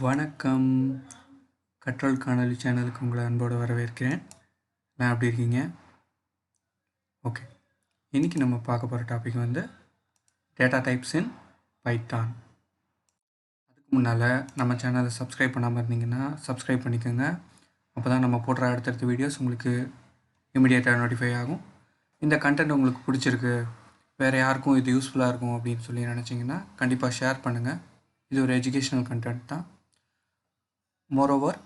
வணக்கம். கற்றல் காணொலி சேனலுக்கு உங்களை அன்போடு வரவேற்கிறேன். நான் எப்படி இருக்கீங்க? ஓகே, இன்றைக்கி நம்ம பார்க்க போகிற டாபிக் வந்து டேட்டா டைப்ஸ் இன் பைத்தான். அதுக்கு முன்னால் நம்ம சேனலை சப்ஸ்கிரைப் பண்ணாமல் இருந்தீங்கன்னா சப்ஸ்கிரைப் பண்ணிக்கோங்க. அப்போ தான் நம்ம போடுற அடுத்தடுத்த வீடியோஸ் உங்களுக்கு இமிடியேட்டாக நோட்டிஃபை ஆகும். இந்த கண்டென்ட் உங்களுக்கு பிடிச்சிருக்கு, வேறு யாருக்கும் இது யூஸ்ஃபுல்லாக இருக்கும் அப்படின்னு சொல்லி நினச்சிங்கன்னா கண்டிப்பாக ஷேர் பண்ணுங்கள். இது ஒரு எஜுகேஷ்னல் கண்டென்ட் தான். மோரோவர்,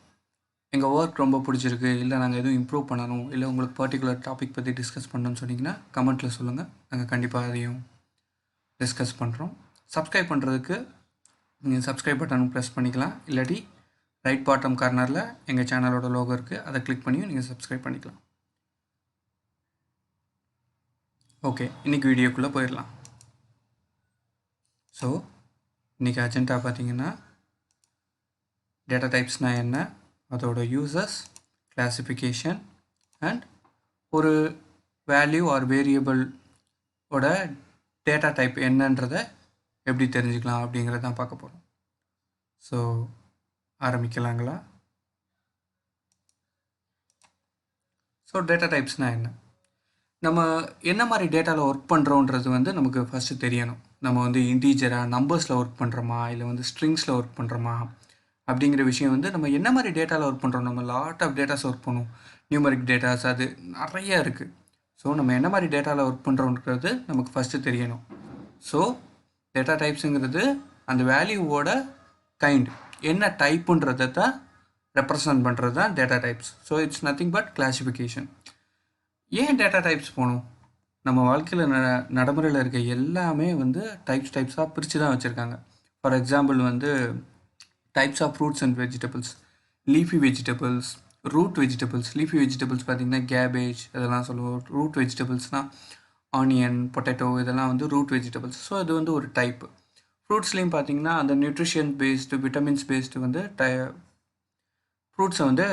எங்கள் ஒர்க் ரொம்ப பிடிச்சிருக்கு, இல்லை நாங்கள் எதுவும் இம்ப்ரூவ் பண்ணணும், இல்லை உங்களுக்கு பர்டிகுலர் டாபிக் பற்றி டிஸ்கஸ் பண்ணணும்னு சொன்னிங்கன்னா கமெண்ட்டில் சொல்லுங்கள். நாங்கள் கண்டிப்பாக அதையும் டிஸ்கஸ் பண்ணுறோம். சப்ஸ்கிரைப் பண்ணுறதுக்கு நீங்கள் சப்ஸ்கிரைப் பட்டனும் ப்ரெஸ் பண்ணிக்கலாம், இல்லாட்டி ரைட் பாட்டம் கார்னரில் எங்கள் சேனலோட லோகோ இருக்குது, அதை கிளிக் பண்ணியும் நீங்கள் சப்ஸ்கிரைப் பண்ணிக்கலாம். ஓகே, இன்றைக்கி வீடியோக்குள்ளே போயிடலாம். ஸோ இன்றைக்கி அஜெண்டா பார்த்தீங்கன்னா டேட்டா டைப்ஸ்னால் என்ன, அதோட யூசஸ், கிளாசிஃபிகேஷன் அண்ட் ஒரு வேல்யூ ஆர் வேரியபிளோட டேட்டா டைப் என்னன்றதை எப்படி தெரிஞ்சுக்கலாம் அப்படிங்கிறத தான் பார்க்க போகிறோம். ஸோ ஆரம்பிக்கலாங்களா? ஸோ டேட்டா டைப்ஸ்னால் என்ன, நம்ம என்ன மாதிரி டேட்டாவில் ஒர்க் பண்ணுறோன்றது வந்து நமக்கு ஃபஸ்ட்டு தெரியணும். நம்ம வந்து இன்டீஜராக நம்பர்ஸில் ஒர்க் பண்ணுறோமா, இல்லை வந்து ஸ்ட்ரிங்ஸில் ஒர்க் பண்ணுறோமா அப்படிங்கிற விஷயம் வந்து நம்ம என்ன மாதிரி டேட்டாவில் ஒர்க் பண்ணுறோம். நம்ம லாட் ஆஃப் டேட்டாஸ் ஒர்க் பண்ணுவோம், நியூமரிக் டேட்டாஸ், அது நிறையா இருக்குது. ஸோ நம்ம என்ன மாதிரி டேட்டாவில் ஒர்க் பண்ணுறோன்றது நமக்கு ஃபஸ்ட்டு தெரியணும். ஸோ டேட்டா டைப்ஸுங்கிறது அந்த வேல்யூவோட கைண்ட், என்ன டைப்புன்றதை தான் ரெப்ரசன்ட் பண்ணுறது தான் data types. So it's nothing but classification. ஏன் டேட்டா டைப்ஸ் போகணும்? நம்ம வாழ்க்கையில் நடைமுறையில் இருக்க எல்லாமே வந்து டைப்ஸாக பிரித்து தான் வச்சுருக்காங்க. ஃபார் எக்ஸாம்பிள் வந்து types of fruits and vegetables, leafy vegetables, root vegetables. Leafy vegetables பார்த்தீங்கன்னா கேபேஜ் இதெல்லாம் சொல்லுவோம். ரூட் வெஜிடபிள்ஸ்னால் ஆனியன், பொட்டேட்டோ, இதெல்லாம் வந்து ரூட் வெஜிடபிள்ஸ். ஸோ இது வந்து ஒரு டைப். ஃப்ரூட்ஸ்லேயும் பார்த்தீங்கன்னா அந்த நியூட்ரிஷன் பேஸ்டு, விட்டமின்ஸ் பேஸ்டு வந்து ஃப்ரூட்ஸை வந்து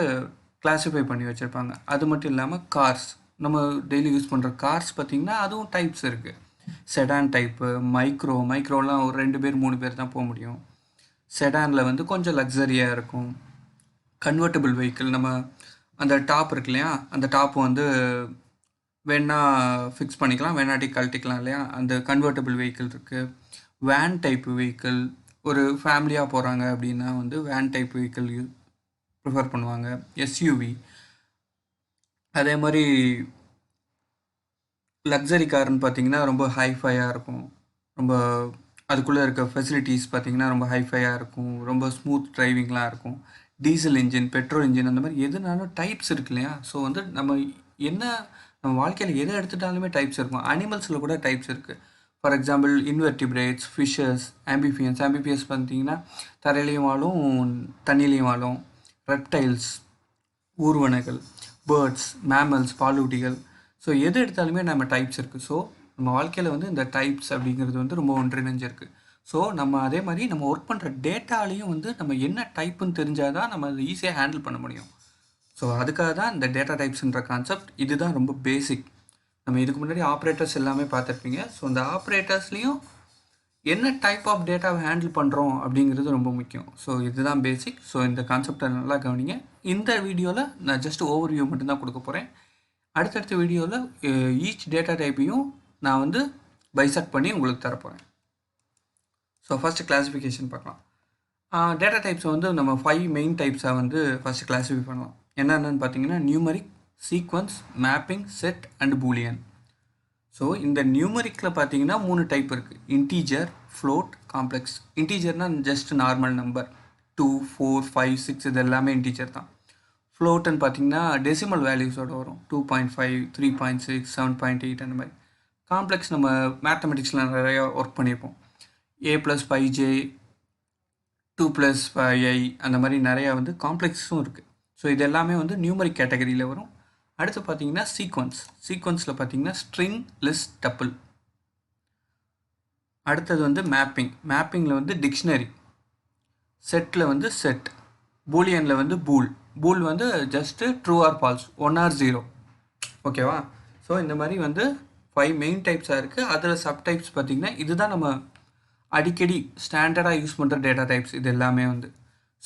கிளாஸிஃபை பண்ணி வச்சுருப்பாங்க. அது மட்டும் இல்லாமல் கார்ஸ், நம்ம டெய்லி யூஸ் பண்ணுற கார்ஸ் பார்த்திங்கன்னா அதுவும் டைப்ஸ் இருக்குது. செடான் டைப்பு, மைக்ரோலாம் ஒரு 2 பேர் 3 பேர் தான் போக முடியும். செடானில் வந்து கொஞ்சம் லக்ஸரியாக இருக்கும். கன்வெர்ட்டபிள் வெஹிக்கிள், நம்ம அந்த டாப் இருக்கு இல்லையா, அந்த டாப் வந்து வேணா ஃபிக்ஸ் பண்ணிக்கலாம், வேணாட்டி கழட்டிக்கலாம் இல்லையா, அந்த கன்வெர்ட்டபிள் வெஹிக்கிள் இருக்குது. வேன் டைப் வெஹிக்கிள், ஒரு ஃபேமிலியாக போகிறாங்க அப்படின்னா வந்து வேன் டைப் வெஹிக்கிள் ப்ரிஃபர் பண்ணுவாங்க. எஸ்யூவி. அதே மாதிரி லக்ஸரி கார்னு பார்த்திங்கன்னா ரொம்ப ஹைஃபையாக இருக்கும், ரொம்ப அதுக்குள்ளே இருக்க ஃபெசிலிட்டிஸ் பார்த்திங்கன்னா ரொம்ப ஹைஃபையாக இருக்கும், ரொம்ப ஸ்மூத் டிரைவிங்லாம் இருக்கும். டீசல் இன்ஜின், பெட்ரோல் இன்ஜின், அந்த மாதிரி எதுனாலும் டைப்ஸ் இருக்கு இல்லையா. ஸோ வந்து நம்ம வாழ்க்கையில் எதை எடுத்துட்டாலுமே டைப்ஸ் இருக்கும். அனிமல்ஸில் கூட டைப்ஸ் இருக்குது. ஃபார் எக்ஸாம்பிள் இன்வெர்டிபிரேட்ஸ், ஃபிஷ்ஷஸ், ஆம்பிஃபியன்ஸ் பார்த்திங்கன்னா தரையிலையும் வாழும், தண்ணிலையும் வாழும். ரெப்டைல்ஸ், ஊர்வனைகள், பேர்ட்ஸ், மேமல்ஸ், பாலூட்டிகள். ஸோ எது எடுத்தாலுமே நம்ம டைப்ஸ் இருக்குது. ஸோ நம்ம வாழ்க்கையில் வந்து இந்த டைப்ஸ் அப்படிங்கிறது வந்து ரொம்ப ஒன்றிணைஞ்சிருக்கு. ஸோ நம்ம அதே மாதிரி நம்ம ஒர்க் பண்ணுற டேட்டாலையும் வந்து நம்ம என்ன டைப்புன்னு தெரிஞ்சால் தான் நம்ம அதை ஈஸியாக ஹேண்டில் பண்ண முடியும். ஸோ அதுக்காக தான் இந்த டேட்டா டைப்ஸ்ன்ற கான்செப்ட். இதுதான் ரொம்ப பேசிக். நம்ம இதுக்கு முன்னாடி ஆப்ரேட்டர்ஸ் எல்லாமே பார்த்துருப்பீங்க. ஸோ இந்த ஆப்ரேட்டர்ஸ்லேயும் என்ன டைப் ஆஃப் டேட்டாவை ஹேண்டில் பண்ணுறோம் அப்படிங்கிறது ரொம்ப முக்கியம். ஸோ இதுதான் பேசிக். ஸோ இந்த கான்செப்டை நல்லா கவனிங்க. இந்த வீடியோவில் நான் ஜஸ்ட் ஓவர்வியூ மட்டும்தான் கொடுக்க போகிறேன். அடுத்தடுத்த வீடியோவில் ஈச் டேட்டா டைப்பையும் நான் வந்து பைசெக்ட் பண்ணி உங்களுக்கு தரப்போகிறேன். ஸோ ஃபஸ்ட்டு கிளாஸிஃபிகேஷன் பார்க்கலாம். டேட்டா டைப்ஸை வந்து நம்ம 5 மெயின் டைப்ஸாக வந்து ஃபஸ்ட்டு கிளாஸிஃபை பண்ணலாம். என்னென்னு பார்த்தீங்கன்னா numeric, sequence, mapping, set and Boolean. So இந்த நியூமரிக்கில் பார்த்தீங்கன்னா 3 டைப் இருக்குது. Integer, float, complex. இன்டீஜர்னால் ஜஸ்ட் நார்மல் நம்பர் 2, 4, 5, 6 இது எல்லாமே இன்டீஜர் தான். ஃப்ளோட்டுன்னு பார்த்தீங்கன்னா டெசிமல் வேல்யூஸோடு வரும். 2.5, 3.6, 7.8 அந்த மாதிரி. காம்ப்ளெக்ஸ் நம்ம மேத்தமெட்டிக்ஸில் நிறையா ஒர்க் பண்ணியிருப்போம். a+5j, 2+5i அந்த மாதிரி நிறையா வந்து காம்ப்ளெக்ஸும் இருக்குது. ஸோ இது எல்லாமே வந்து நியூமரிக் கேட்டகரியில் வரும். அடுத்து பார்த்தீங்கன்னா சீக்வன்ஸில் பார்த்தீங்கன்னா ஸ்ட்ரிங், லிஸ்ட், டப்பிள். அடுத்தது வந்து மேப்பிங்கில் வந்து டிக்ஷனரி. செட்டில் வந்து செட். பூலியனில் வந்து பூல் வந்து just true or falls, 1 or 0. ஓகேவா? ஸோ இந்த மாதிரி வந்து 5 மெயின் டைப்ஸாக இருக்குது. அதில் சப்டைப்ஸ் பார்த்திங்கன்னா இதுதான் நம்ம அடிக்கடி ஸ்டாண்டர்டாக யூஸ் பண்ணுற டேட்டா டைப்ஸ் இது எல்லாமே வந்து.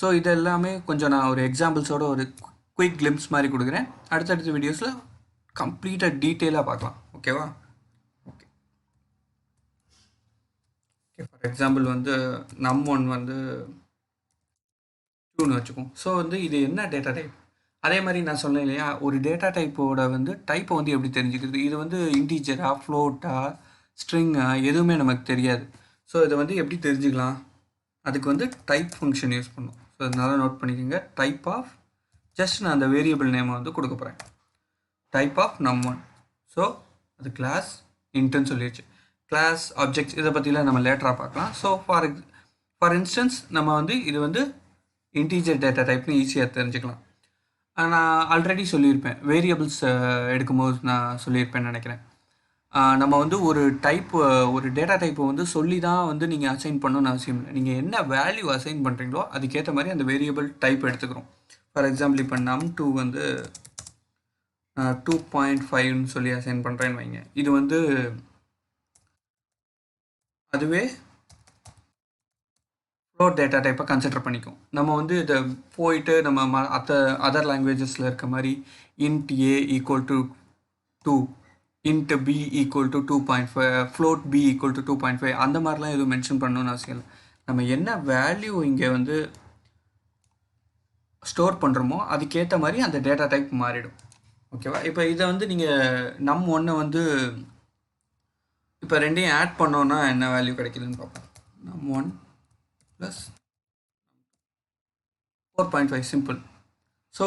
ஸோ இது எல்லாமே கொஞ்சம் நான் ஒரு எக்ஸாம்பிள்ஸோட ஒரு குயிக் கிளிம்ஸ் மாதிரி கொடுக்குறேன். அடுத்தடுத்த வீடியோஸில் கம்ப்ளீட்டாக டீட்டெயிலாக பார்க்கலாம். ஓகேவா? ஓகே ஓகே ஃபார் எக்ஸாம்பிள் வந்து நம்1 வந்து 2ன்னு வச்சுக்கோம். ஸோ வந்து இது என்ன டேட்டா டைப்? அதே மாதிரி நான் சொன்னேன் இல்லையா, ஒரு டேட்டா டைப்போட வந்து டைப்பை வந்து எப்படி தெரிஞ்சுக்கிறது? இது வந்து இன்டீஜரா, ஃப்ளோட்டா, ஸ்ட்ரிங்கா, எதுவுமே நமக்கு தெரியாது. ஸோ இதை வந்து எப்படி தெரிஞ்சுக்கலாம்? அதுக்கு வந்து டைப் ஃபங்க்ஷன் யூஸ் பண்ணும். ஸோ அதனால நோட் பண்ணிக்கோங்க. டைப் ஆஃப் ஜஸ்ட் நான் அந்த வேரியபிள் நேமை வந்து கொடுக்க போகிறேன். டைப் ஆஃப் நம்1. ஸோ அது கிளாஸ் இன்ட்டுன்னு சொல்லிடுச்சு. கிளாஸ் ஆப்ஜெக்ட்ஸ் இதை பற்றிலாம் நம்ம லேட்டராக பார்க்கலாம். ஸோ ஃபார் இன்ஸ்டன்ஸ் நம்ம வந்து இது வந்து இன்டீஜர் டேட்டா டைப்னு ஈஸியாக தெரிஞ்சுக்கலாம். நான் ஆல்ரெடி சொல்லியிருப்பேன், வேரியபிள்ஸ் எடுக்கும்போது நான் சொல்லியிருப்பேன்னு நினைக்கிறேன். நம்ம வந்து ஒரு டேட்டா டைப்பை வந்து சொல்லி தான் வந்து நீங்கள் அசைன் பண்ணணும்னு அவசியம் இல்லை. நீங்கள் என்ன வேல்யூ அசைன் பண்ணுறீங்களோ அதுக்கேற்ற மாதிரி அந்த வேரியபிள் டைப் எடுத்துக்கிறோம். ஃபார் எக்ஸாம்பிள் இப்போ num2 வந்து 2.5ன்னு சொல்லி அசைன் பண்ணுறேன்னு வைங்க. இது வந்து அதுவே ஃப்ளோட் டேட்டா டைப்பை கன்சிடர் பண்ணிக்கும். நம்ம வந்து இதை போயிட்டு நம்ம அதர் லாங்குவேஜஸில் இருக்க மாதிரி int a equal to 2, int b equal to 2.5, float b equal to 2.5 அந்த மாதிரிலாம் எதுவும் மென்ஷன் பண்ணணும்னு அவசியம் இல்லை. நம்ம என்ன வேல்யூ இங்கே வந்து ஸ்டோர் பண்ணுறோமோ அதுக்கேற்ற மாதிரி அந்த டேட்டா டைப் மாறிடும். ஓகேவா? இப்போ இதை வந்து நீங்கள் num1 வந்து இப்போ ரெண்டையும் ஆட் பண்ணோன்னா என்ன வேல்யூ கிடைக்குதுன்னு பார்ப்போம். num1 plus 4.5 simple. ஸோ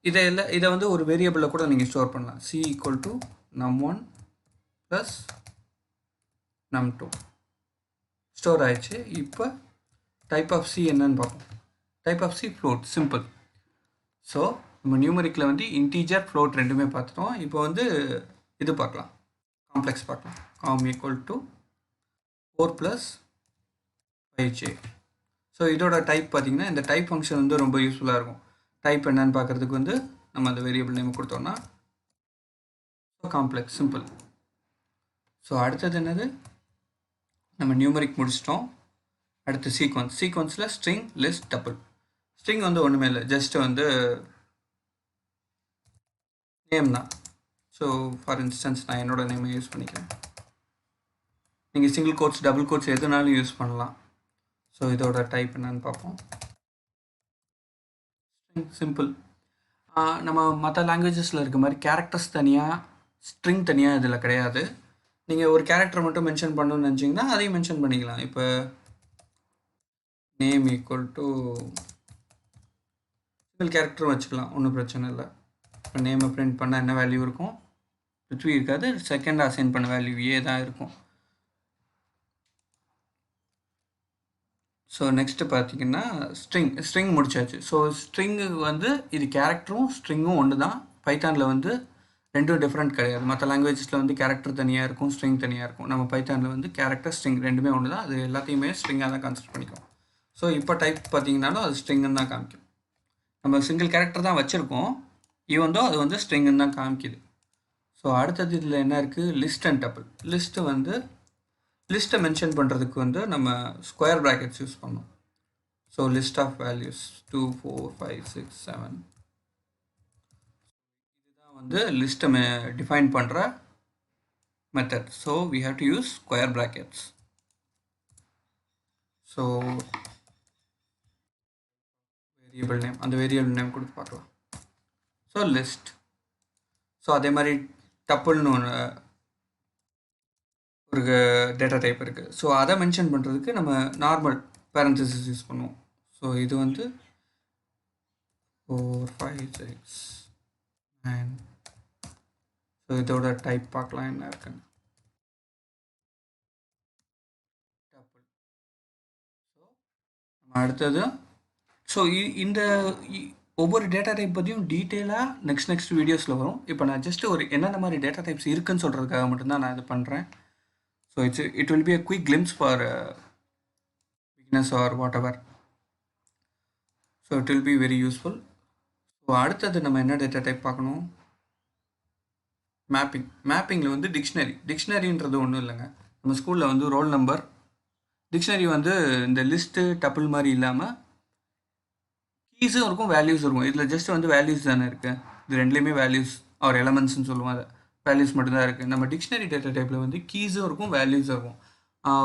இதை வந்து ஒரு வேரியபிளில் கூட நீங்கள் ஸ்டோர் பண்ணலாம். c equal to num1 plus num2 store ஆயிடுச்சு. இப்போ டைப் ஆஃப் c என்னன்னு பார்ப்போம். Type of c float simple. So நம்ம நியூமரிக்கில் வந்து இன்டீஜர் ஃப்ளோட் ரெண்டுமே பார்த்துட்டோம். இப்போ வந்து இது பார்க்கலாம், காம்ப்ளெக்ஸ் பார்க்கலாம். com equal to 4 plus 5j. So இதோட டைப் பார்த்தீங்கன்னா இந்த டைப் ஃபங்க்ஷன் வந்து ரொம்ப யூஸ்ஃபுல்லாக இருக்கும். டைப் என்னன்னு பார்க்குறதுக்கு வந்து நம்ம அந்த வேரியபிள் நேம் கொடுத்தோம்னா காம்ப்ளெக்ஸ் சிம்பிள். ஸோ அடுத்தது என்னது, நம்ம நியூமரிக் முடிச்சிட்டோம். அடுத்து சீக்வன்ஸில் ஸ்ட்ரிங், லிஸ்ட், டப்பிள். ஸ்ட்ரிங் வந்து ஒன்றுமே இல்லை, ஜஸ்ட் வந்து நேம் தான். ஸோ ஃபார் இன்ஸ்டன்ஸ் நான் என்னோட நேமை யூஸ் பண்ணிக்கிறேன். நீங்கள் சிங்கிள் கோட்ஸ், டபுள் கோட்ஸ் எதுனாலும் யூஸ் பண்ணலாம். ஸோ இதோட டைப் என்னன்னு பார்ப்போம். சிம்பிள். நம்ம மற்ற லாங்குவேஜஸில் இருக்க மாதிரி கேரக்டர்ஸ் தனியாக, ஸ்ட்ரிங் தனியாக இதில் கிடையாது. நீங்கள் ஒரு கேரக்டர் மட்டும் மென்ஷன் பண்ணணும்னு நினச்சிங்கன்னா அதையும் மென்ஷன் பண்ணிக்கலாம். இப்போ நேம் ஈக்குவல் டு சிங்கிள் கேரக்டரும் வச்சுக்கலாம், ஒன்றும் பிரச்சனை இல்லை. இப்போ நேமை பிரிண்ட் பண்ணால் என்ன வேல்யூ இருக்கும்? பிருத்வி இருக்காது, செகண்ட் அசைன் பண்ண வேல்யூ ஏ தான் இருக்கும். ஸோ நெக்ஸ்ட்டு பார்த்தீங்கன்னா ஸ்ட்ரிங் முடிச்சாச்சு. ஸோ ஸ்ட்ரிங்கு வந்து இது கேரக்டரும் ஸ்ட்ரிங்கும் ஒன்று தான். பைத்தானில் வந்து ரெண்டும் டிஃப்ரெண்ட் கிடையாது. மற்ற லாங்குவேஜஸில் வந்து கேரக்டர் தனியாக இருக்கும், ஸ்ட்ரிங் தனியாக இருக்கும். நம்ம பைத்தானில் வந்து கேரக்டர், ஸ்ட்ரிங் ரெண்டுமே ஒன்று தான். அது எல்லாத்தையுமே ஸ்ட்ரிங்காக தான் கன்சிடர் பண்ணிக்கும். ஸோ இப்போ டைப் பார்த்தீங்கன்னாலும் அது ஸ்ட்ரிங்குன்னு தான் காமிக்கும். நம்ம சிங்கிள் கேரக்டர் தான் வச்சுருக்கோம், ஈவன் தோ அது வந்து ஸ்ட்ரிங்குன்னு தான் காமிக்குது. ஸோ அடுத்தது இதில் என்ன இருக்குது, லிஸ்ட் அண்ட் டப்பிள். லிஸ்ட்டு வந்து லிஸ்ட்டை மென்ஷன் பண்ணுறதுக்கு வந்து நம்ம ஸ்கொயர் ப்ராக்கெட்ஸ் யூஸ் பண்ணோம். ஸோ லிஸ்ட் ஆஃப் வேல்யூஸ் 2, 4, 5, 6, 7 இதுதான் வந்து லிஸ்ட்டை டிஃபைன் பண்ணுற method. So we have to use square brackets. So variable name, அந்த வேரியபிள் நேம் கொடுத்து பார்க்கலாம். So list. ஸோ அதே மாதிரி டப்புள்னு ஒரு டேட்டா டைப் இருக்குது. ஸோ அதை மென்ஷன் பண்ணுறதுக்கு நம்ம நார்மல் பேரந்தசிஸ் யூஸ் பண்ணுவோம். ஸோ இது வந்து 4, 5, 6, 9. ஸோ இதோட டைப் பார்க்கலாம் என்ன இருக்குன்னு. டப்பிள். ஸோ நம்ம அடுத்தது, ஸோ இந்த ஒவ்வொரு டேட்டா டைப் பற்றியும் டீட்டெயிலாக நெக்ஸ்ட் வீடியோஸில் வரும். இப்போ நான் ஜஸ்ட் ஒரு என்னென்ன மாதிரி டேட்டா டைப்ஸ் இருக்குன்னு சொல்கிறதுக்காக மட்டும்தான் நான் இது பண்ணுறேன். So it will be a quick glimpse for beginners or whatever. So it will be very useful. So அடுத்தது நம்ம என்ன டேட்டா டைப் பார்க்கணும், மேப்பிங்கில் வந்து டிக்ஷனரின்றது ஒன்றும் இல்லைங்க. நம்ம ஸ்கூலில் வந்து ரோல் நம்பர், டிக்ஷனரி வந்து இந்த லிஸ்ட்டு டப்பிள் மாதிரி இல்லாமல் கீஸும் இருக்கும், வேல்யூஸும் இருக்கும். இதில் ஜஸ்ட் வந்து வேல்யூஸ் தானே இருக்குது. இது ரெண்டுலேயுமே வேல்யூஸ் ஆர் எலமெண்ட்ஸ்னு சொல்லுவோம். அதை வேல்யூஸ் மட்டும்தான் இருக்குது. நம்ம டிக்ஷனரி டேட்டா டைப்பில் வந்து கீஸும் இருக்கும், வேல்யூஸும் இருக்கும்.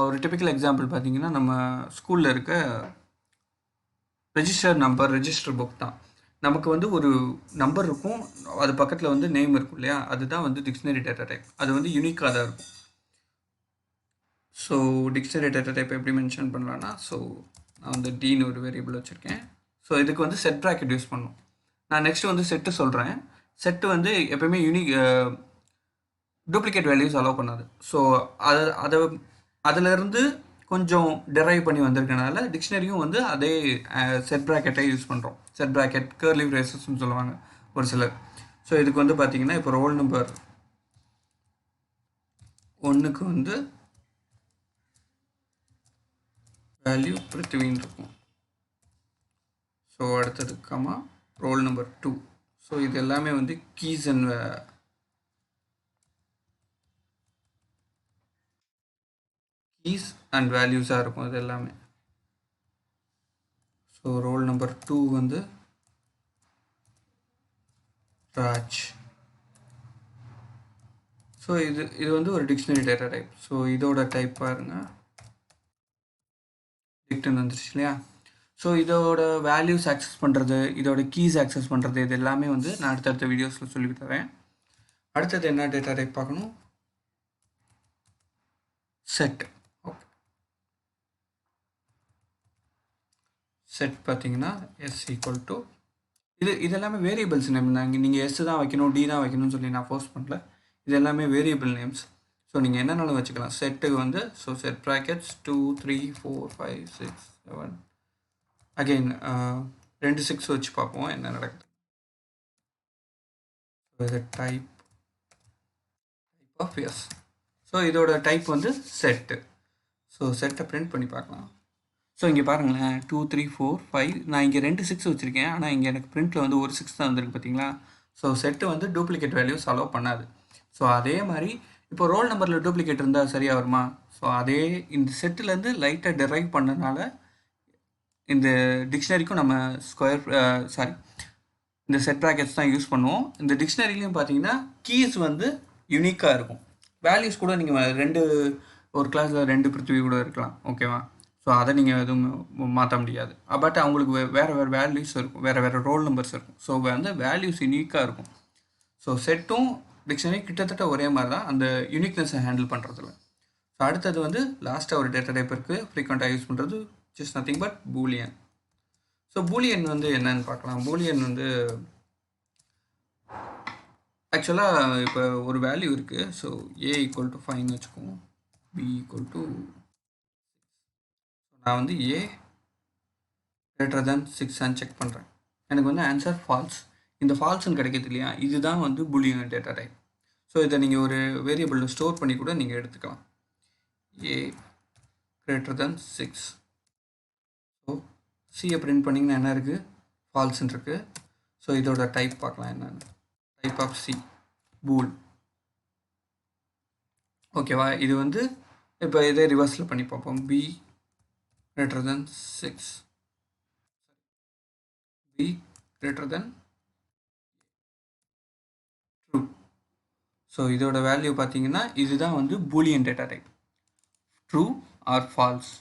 ஒரு டிபிக்கல் எக்ஸாம்பிள் பார்த்தீங்கன்னா, நம்ம ஸ்கூலில் இருக்க ரெஜிஸ்டர் நம்பர், ரெஜிஸ்டர் புக் தான். நமக்கு வந்து ஒரு நம்பர் இருக்கும், அது பக்கத்தில் வந்து நேம் இருக்கும் இல்லையா, அதுதான் வந்து டிக்ஷனரி டேட்டா டைப். அது வந்து யூனிக்காக தான் இருக்கும். ஸோ டிக்ஷனரி டேட்டா டைப் எப்படி மென்ஷன் பண்ணலான்னா, ஸோ நான் வந்து டீன்னு ஒரு வேரியபிள் வச்சுருக்கேன். ஸோ இதுக்கு வந்து செட் ப்ராக்கெட் யூஸ் பண்ணணும். நான் நெக்ஸ்ட் வந்து செட்டு சொல்கிறேன். செட்டு வந்து எப்பயுமே யூனிக் டூப்ளிகேட் வேல்யூஸ் அலோவ் பண்ணாது. ஸோ அதை அதிலிருந்து கொஞ்சம் டெரைவ் பண்ணி வந்திருக்கனால டிக்ஷனரியும் வந்து அதே செட் ப்ராக்கெட்டை யூஸ் பண்ணுறோம். செட் ப்ராக்கெட், கர்லி பிரேசஸ்ன்னு சொல்லுவாங்க ஒரு சிலர். ஸோ இதுக்கு வந்து பார்த்தீங்கன்னா, இப்போ ரோல் நம்பர் 1க்கு வந்து வேல்யூ பிருத்திவின்னு இருக்கும். ஸோ அடுத்தது கமா ரோல் நம்பர் 2. ஸோ இது எல்லாமே வந்து கீஸ் அண்ட் வேல்யூஸாக இருக்கும் இது எல்லாமே. ஸோ ரோல் நம்பர் 2 வந்து ராஜ். ஸோ இது வந்து ஒரு டிக்ஷனரி டேட்டா டைப். ஸோ இதோட டைப் பாருங்கள், டிக்ட்னு வந்துருச்சு இல்லையா. ஸோ இதோட வேல்யூஸ் ஆக்சஸ் பண்ணுறது, இதோட கீஸ் ஆக்சஸ் பண்ணுறது, இது எல்லாமே வந்து நான் அடுத்தடுத்த வீடியோஸில் சொல்லி தரேன். அடுத்தது என்ன டேட்டா டைப் பார்க்கணும்? செட். ஓகே, செட் பார்த்தீங்கன்னா எஸ் ஈக்குவல் டு இது எல்லாமே வேரியபிள்ஸ் நேம். நீங்கள் எஸ் தான் வைக்கணும், டி தான் வைக்கணும்னு சொல்லி நான் ஃபோர்ஸ் பண்ணல. இது எல்லாமே வேரியபிள் நேம்ஸ். ஸோ நீங்கள் என்னென்னாலும் வச்சுக்கலாம். செட்டுக்கு வந்து ஸோ செட் ப்ராக்கெட்ஸ் 2 3 4 5 6 7 அகெயின் 2 6 வச்சு பார்ப்போம் என்ன நடக்குது. இது டைப் ஆஃப் எஸ். ஸோ இதோட டைப் வந்து செட்டு. ஸோ செட்டை பிரிண்ட் பண்ணி பார்க்கலாம். ஸோ இங்கே பாருங்களேன், 2 3 4 5. நான் இங்கே 2 6 வச்சுருக்கேன், ஆனால் இங்கே எனக்கு பிரிண்ட்டில் வந்து ஒரு 6 தான் வந்திருக்கு பார்த்தீங்களா. ஸோ செட்டு வந்து டூப்ளிகேட் வேல்யூஸ் அலோவ் பண்ணாது. ஸோ அதே மாதிரி இப்போ ரோல் நம்பரில் டூப்ளிகேட் இருந்தால் சரியாக வருமா? ஸோ அதே இந்த செட்டுலேருந்து லைட்டாக டெரைவ் பண்ணனால இந்த டிக்ஷனரிக்கும் நம்ம இந்த செட் ப்ராக்கெட்ஸ் தான் யூஸ் பண்ணுவோம். இந்த டிக்ஷனரிலையும் பார்த்தீங்கன்னா கீஸ் வந்து யூனிக்காக இருக்கும். வேல்யூஸ் கூட நீங்கள் ஒரு கிளாஸில் 2 பிருத்திவி கூட இருக்கலாம், ஓகேவா. ஸோ அதை நீங்கள் எதுவும் மாற்ற முடியாது. பட் அவங்களுக்கு வேறு வேல்யூஸ் இருக்கும், வேறு ரோல் நம்பர்ஸ் இருக்கும். ஸோ வந்து வேல்யூஸ் யூனிக்காக இருக்கும். ஸோ செட்டும் டிக்ஷனரி கிட்டத்தட்ட ஒரே மாதிரி தான் அந்த யூனிக்னஸை ஹேண்டில் பண்ணுறதுல. ஸோ அடுத்தது வந்து லாஸ்ட்டாக ஒரு டேட்டா டைப் இருக்குது ஃப்ரீக்வெண்ட்டாக யூஸ் பண்ணுறது, just nothing but Boolean. So Boolean வந்து என்னன்னு பார்க்கலாம். பூலியன் வந்து ஆக்சுவலாக இப்போ ஒரு வேல்யூ இருக்குது. ஸோ ஏ ஈக்குவல் டு 5ன்னு வச்சுக்கோங்க, பி ஈக்குவல் டு, நான் வந்து ஏ கிரேட்டர் தேன் 6 செக் பண்ணுறேன். எனக்கு வந்து ஆன்சர் ஃபால்ஸ். இந்த ஃபால்ஸ்ன்னு கிடைக்கிது இல்லையா, இதுதான் வந்து பூலியன் டேட்டா டைப். ஸோ இதை நீங்கள் ஒரு வேரியபிளில் ஸ்டோர் பண்ணி கூட நீங்கள் எடுத்துக்கலாம். A greater than 6. ஸோ சியை பிரிண்ட் பண்ணிங்கன்னா என்ன இருக்குது, ஃபால்ஸ்ன்னு இருக்குது. ஸோ இதோட டைப் பார்க்கலாம் என்னென்னு. டைப் ஆஃப் சி பூல், ஓகேவா. இது வந்து இப்போ இதே ரிவர்ஸில் பண்ணி பார்ப்போம். B greater than 6, b greater than true. So இதோட வேல்யூ பார்த்தீங்கன்னா இதுதான் வந்து boolean data type, true or false.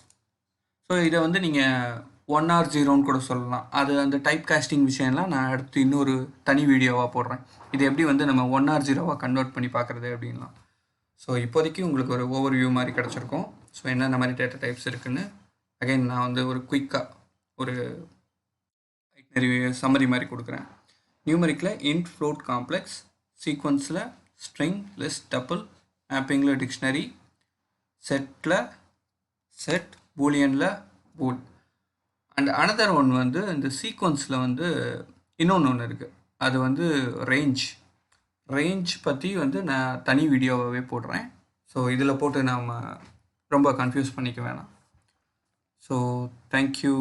So இதை வந்து நீங்கள் 1 or 0ன்னு கூட சொல்லலாம். அது அந்த டைப் காஸ்டிங் விஷயம்லாம் நான் அடுத்து இன்னொரு தனி வீடியோவாக போடுறேன். இது எப்படி வந்து நம்ம 1 or 0வாக கன்வெர்ட் பண்ணி பார்க்குறது அப்படின்லாம். ஸோ இப்போதைக்கு உங்களுக்கு ஒரு ஓவர்வியூ மாதிரி கிடச்சிருக்கும். ஸோ என்னென்ன மாதிரி டேட்டா டைப்ஸ் இருக்குதுன்னு அகைன் நான் வந்து ஒரு குயிக்காக ஒரு சம்மரி மாதிரி கொடுக்குறேன். நியூமரிக்கில் இன்ட், ஃப்ளோட், காம்ப்ளெக்ஸ், சீக்வன்ஸில் ஸ்ட்ரிங், லிஸ்ட், டப்பிள், மேப்பிங்கில் டிக்ஷனரி, செட்டில் செட், பூலியனில் பூல். அண்ட் அனதர் ஒன் வந்து இந்த சீக்வன்ஸில் வந்து இன்னொன்று இருக்குது, அது வந்து ரேஞ்ச் பற்றி வந்து நான் தனி வீடியோவாகவே போடுறேன். ஸோ இதில் போட்டு நாம் ரொம்ப கன்ஃபியூஸ் பண்ணிக்க வேணாம். ஸோ தேங்க்யூ,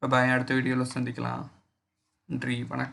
பாய். அடுத்த வீடியோவில் சந்திக்கலாம். நன்றி, வணக்கம்.